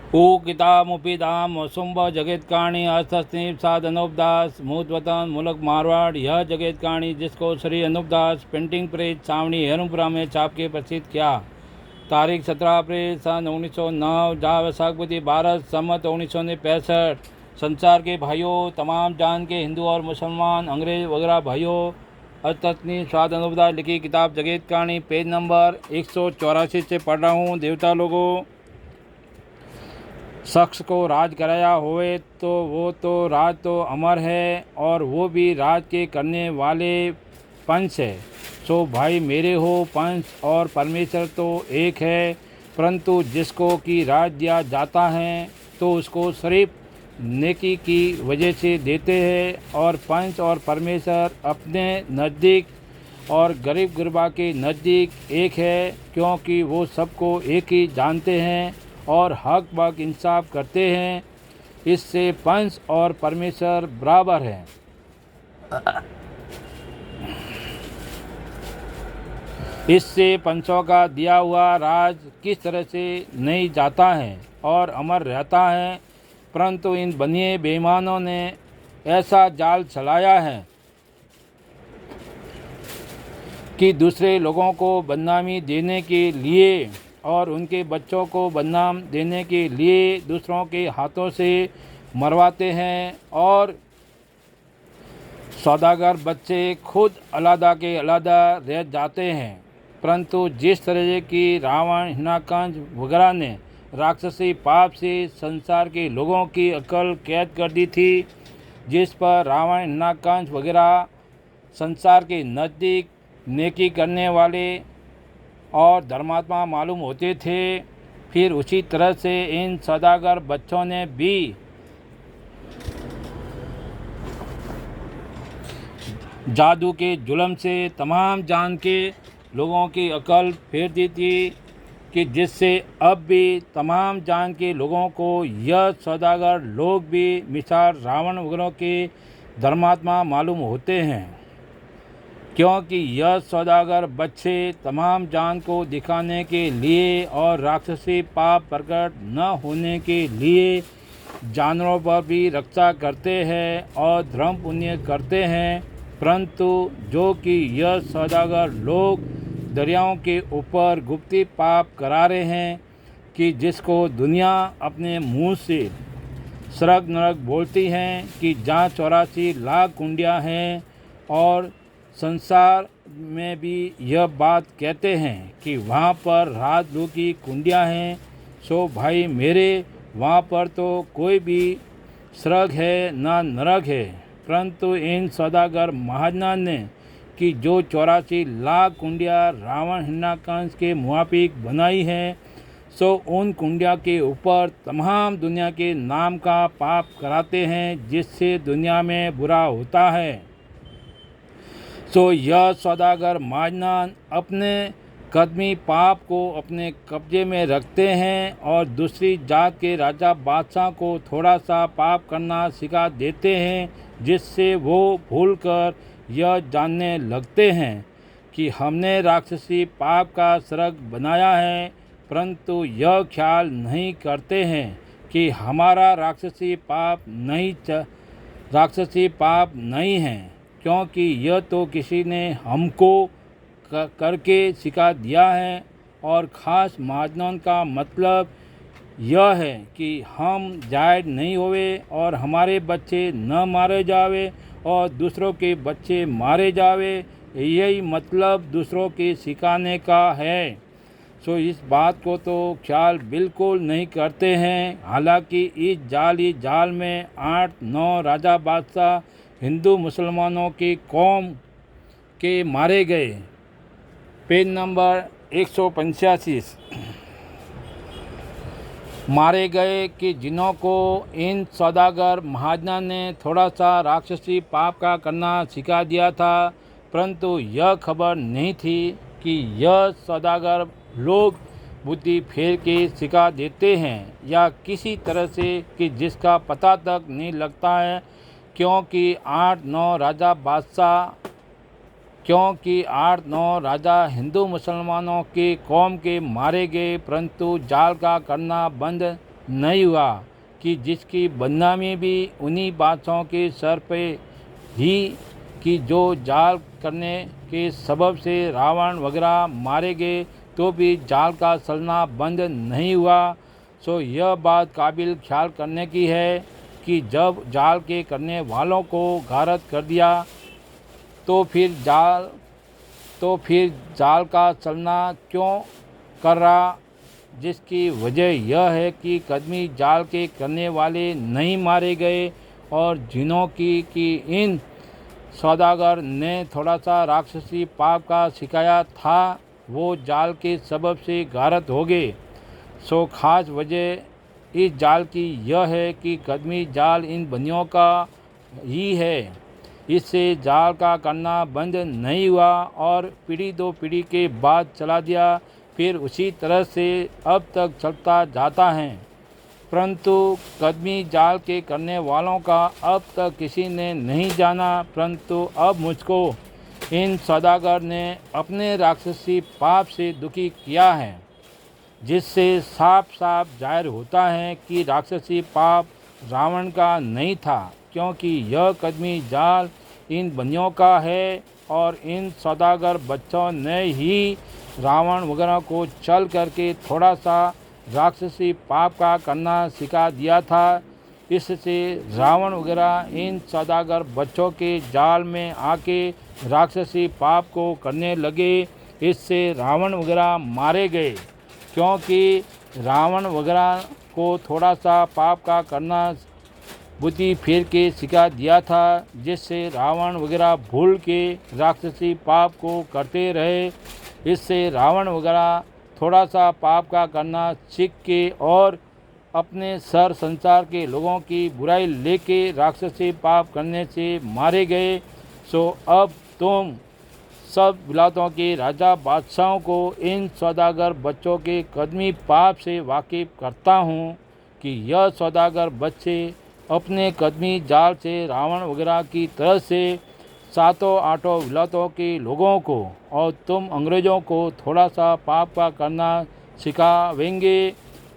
ऊकितामुपिताम वसुंब जगतकाणी अर्थस्नीप साध अनूपदास मूतवतन मुलक मारवाड़। यह जगतकाणी जिसको श्री अनूपदास प्रिंटिंग प्रेस छावनी हेरुपुरा में छाप के प्रसिद्ध किया। तारीख 17 अप्रैल सन 1909 जा वैशाखपति भारत सम्मत 1965। संसार के भाइयों, तमाम जान के हिंदू और मुसलमान, अंग्रेज वगैरह भाइयों, अर्थस्नीप साध अनूपदास लिखी किताब जगतकाणी पेज नंबर 184 से पढ़ रहा हूँ। देवता लोगों, शख्स को राज कराया होए तो वो तो राज तो अमर है और वो भी राज के करने वाले पंच है। सो भाई मेरे हो, पंच और परमेश्वर तो एक है, परंतु जिसको कि राज दिया जाता है तो उसको सिर्फ नेकी की वजह से देते हैं। और पंच और परमेश्वर अपने नज़दीक और गरीब गुरबा के नज़दीक एक है, क्योंकि वो सबको एक ही जानते हैं और हक बक इंसाफ करते हैं। इससे पंच और परमेश्वर बराबर हैं। इससे पंचों का दिया हुआ राज किस तरह से नहीं जाता है और अमर रहता है, परंतु इन बनिए बेईमानों ने ऐसा जाल चलाया है कि दूसरे लोगों को बदनामी देने के लिए और उनके बच्चों को बदनाम देने के लिए दूसरों के हाथों से मरवाते हैं। और सौदागर बच्चे खुद अलहदा के अलहदा रह जाते हैं। परंतु जिस तरह की रावण, हिरण्यकश्यप वगैरह ने राक्षसी पाप से संसार के लोगों की अकल कैद कर दी थी, जिस पर रावण, हिरण्यकश्यप वगैरह संसार के नज़दीक नेकी करने वाले और धर्मात्मा मालूम होते थे, फिर उसी तरह से इन सौदागर बच्चों ने भी जादू के जुल्म से तमाम जान के लोगों की अकल फेर दी थी, कि जिससे अब भी तमाम जान के लोगों को यह सौदागर लोग भी मिसाल रावण वगैरह के धर्मात्मा मालूम होते हैं, क्योंकि यह सौदागर बच्चे तमाम जान को दिखाने के लिए और राक्षसी पाप प्रकट न होने के लिए जानवरों पर भी रक्षा करते हैं और धर्म पुण्य करते हैं। परंतु जो कि यह सौदागर लोग दरियाओं के ऊपर गुप्ती पाप करा रहे हैं, कि जिसको दुनिया अपने मुंह से स्वर्ग नरक बोलती हैं, कि जहाँ 84 लाख कुंडियाँ हैं, और संसार में भी यह बात कहते हैं कि वहाँ पर राजलू की कुंडियाँ हैं। सो भाई मेरे, वहाँ पर तो कोई भी स्वर्ग है ना नरक है, परंतु इन सौदागर महाजन ने कि जो 84 लाख कुंडियाँ रावण, हिरण्यकश्यप के मुआफिक बनाई हैं, सो उन कुंडिया के ऊपर तमाम दुनिया के नाम का पाप कराते हैं, जिससे दुनिया में बुरा होता है। सो यह सौदागर महाजन अपने कदमी पाप को अपने कब्जे में रखते हैं और दूसरी जात के राजा बादशाह को थोड़ा सा पाप करना सिखा देते हैं, जिससे वो भूलकर यह जानने लगते हैं कि हमने राक्षसी पाप का स्वर्ग बनाया है, परंतु यह ख्याल नहीं करते हैं कि हमारा राक्षसी पाप नहीं है, क्योंकि यह तो किसी ने हमको करके सिखा दिया है। और ख़ास महाजनों का मतलब यह है कि हम जायज नहीं होवे और हमारे बच्चे न मारे जावे और दूसरों के बच्चे मारे जावे, यही मतलब दूसरों के सिखाने का है। सो इस बात को तो ख्याल बिल्कुल नहीं करते हैं। हालांकि इस जाल में 8-9 राजा बादशाह हिंदू मुसलमानों की कौम के मारे गए। पेज नंबर 185 मारे गए, कि जिन्हों को इन सौदागर महाजन ने थोड़ा सा राक्षसी पाप का करना सिखा दिया था, परंतु यह खबर नहीं थी कि यह सौदागर लोग बुद्धि फेर के सिखा देते हैं या किसी तरह से, कि जिसका पता तक नहीं लगता है, क्योंकि 8-9 राजा हिंदू मुसलमानों के कौम के मारे गए, परंतु जाल का करना बंद नहीं हुआ कि जिसकी बदनामी भी उन्हीं बादशाहों के सर पे ही कि जो जाल करने के सबब से रावण वगैरह मारे गए, तो भी जाल का चलना बंद नहीं हुआ। सो यह बात काबिल ख्याल करने की है कि जब जाल के करने वालों को गारत कर दिया तो फिर जाल का चलना क्यों कर रहा, जिसकी वजह यह है कि कदमी जाल के करने वाले नहीं मारे गए और जिन्हों की इन सौदागर ने थोड़ा सा राक्षसी पाप का सिखाया था, वो जाल के सबब से गारत हो गए। सो खास वजह इस जाल की यह है कि कदमी जाल इन बनियों का ही है। इससे जाल का करना बंद नहीं हुआ और पीढ़ी दो पीढ़ी के बाद चला दिया, फिर उसी तरह से अब तक चलता जाता है। परंतु कदमी जाल के करने वालों का अब तक किसी ने नहीं जाना, परंतु अब मुझको इन सौदागर ने अपने राक्षसी पाप से दुखी किया है, जिससे साफ साफ जाहिर होता है कि राक्षसी पाप रावण का नहीं था, क्योंकि यह कदमी जाल इन बनियों का है और इन सौदागर बच्चों ने ही रावण वगैरह को चल करके थोड़ा सा राक्षसी पाप का करना सिखा दिया था। इससे रावण वगैरह इन सौदागर बच्चों के जाल में आके राक्षसी पाप को करने लगे। इससे रावण वगैरह मारे गए, क्योंकि रावण वगैरह को थोड़ा सा पाप का करना बुद्धि फेर के सिखा दिया था, जिससे रावण वगैरह भूल के राक्षसी पाप को करते रहे। इससे रावण वगैरह थोड़ा सा पाप का करना सीख के और अपने सर संसार के लोगों की बुराई लेके राक्षसी पाप करने से मारे गए। सो अब तुम सब विलायतों के राजा बादशाहों को इन सौदागर बच्चों के कदमी पाप से वाकिफ करता हूँ कि यह सौदागर बच्चे अपने कदमी जाल से रावण वगैरह की तरह से सातों आठों विलायतों के लोगों को और तुम अंग्रेज़ों को थोड़ा सा पाप का करना सिखावेंगे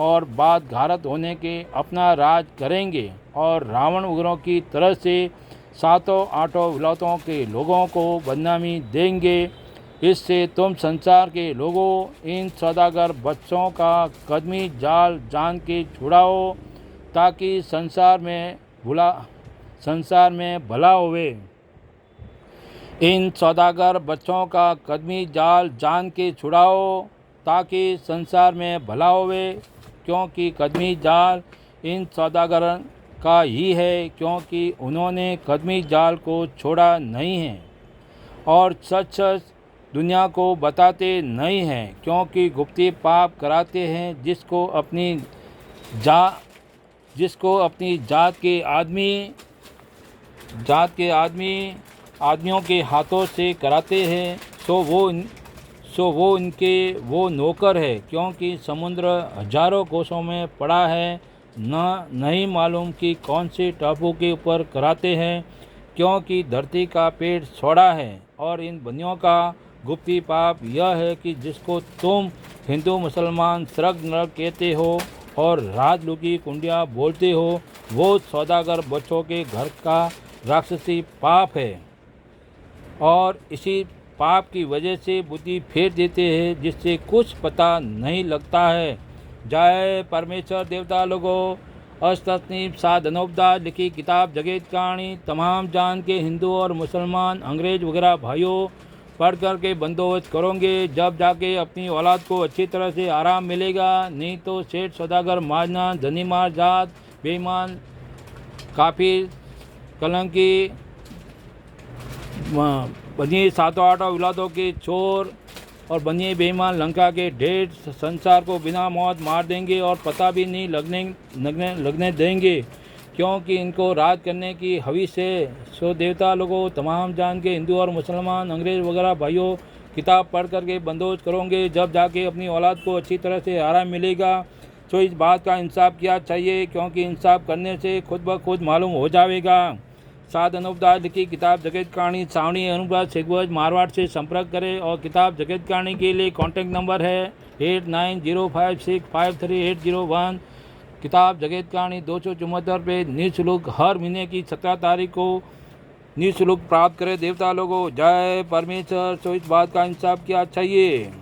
और बाद घारत होने के अपना राज करेंगे और रावण वगैरह की तरह से सातों आठों विलायतों के लोगों को बदनामी देंगे। इससे तुम संसार के लोगों इन सौदागर बच्चों का कदमी जाल जान के छुड़ाओ, ताकि संसार में भला होवे। इन सौदागर बच्चों का कदमी जाल जान के छुड़ाओ, ताकि संसार में भला होवे, क्योंकि कदमी जाल इन सौदागर का ही है, क्योंकि उन्होंने कदमी जाल को छोड़ा नहीं है और सच सच दुनिया को बताते नहीं हैं, क्योंकि गुप्ती पाप कराते हैं, जिसको अपनी जात के आदमियों के हाथों से कराते हैं। सो वो उनके वो नौकर है, क्योंकि समुद्र हजारों कोसों में पड़ा है, नहीं मालूम कि कौन से टापू के ऊपर कराते हैं, क्योंकि धरती का पेट छोड़ा है। और इन बनियों का गुप्ती पाप यह है कि जिसको तुम हिंदू मुसलमान स्वर्ग नरक कहते हो और रात लुकी कुंडिया बोलते हो, वो सौदागर बच्चों के घर का राक्षसी पाप है और इसी पाप की वजह से बुद्धि फेर देते हैं, जिससे कुछ पता नहीं लगता है। जय परमेश्वर देवता लोगों। अष्टनीप साधनोपदा लिखी किताब जगत कहानी तमाम जान के हिंदू और मुसलमान अंग्रेज वगैरह भाइयों पढ़ कर के बंदोबस्त करोगे, जब जाके अपनी औलाद को अच्छी तरह से आराम मिलेगा। नहीं तो सेठ सौदागर माजना धनी मार जात बेईमान काफिर कलंकी बनिए सातों आठों विलायतों के चोर और बनिए बेईमान लंका के ढेर संसार को बिना मौत मार देंगे और पता भी नहीं लगने देंगे, क्योंकि इनको राज करने की हविस है। सो देवता लोगों तमाम जान के हिंदू और मुसलमान अंग्रेज वगैरह भाइयों किताब पढ़ करके बंदोबस्त करोगे, जब जाके अपनी औलाद को अच्छी तरह से आराम मिलेगा। सो इस बात का इंसाफ किया चाहिए, क्योंकि इंसाफ करने से खुद ब खुद मालूम हो जाएगा। साध अनुपदास लिखी किताब जगत कहानी छावनी अनुपदास सेगवज मारवाड़ से संपर्क करें और किताब जगत कहानी के लिए कॉन्टैक्ट नंबर है 8905653801। किताब जगत कहानी 274 पे निःशुल्क हर महीने की 17 तारीख को निःशुल्क प्राप्त करें। देवता लोगों, जय परमेश्वर। तो इस बात का इंसाफ किया चाहिए।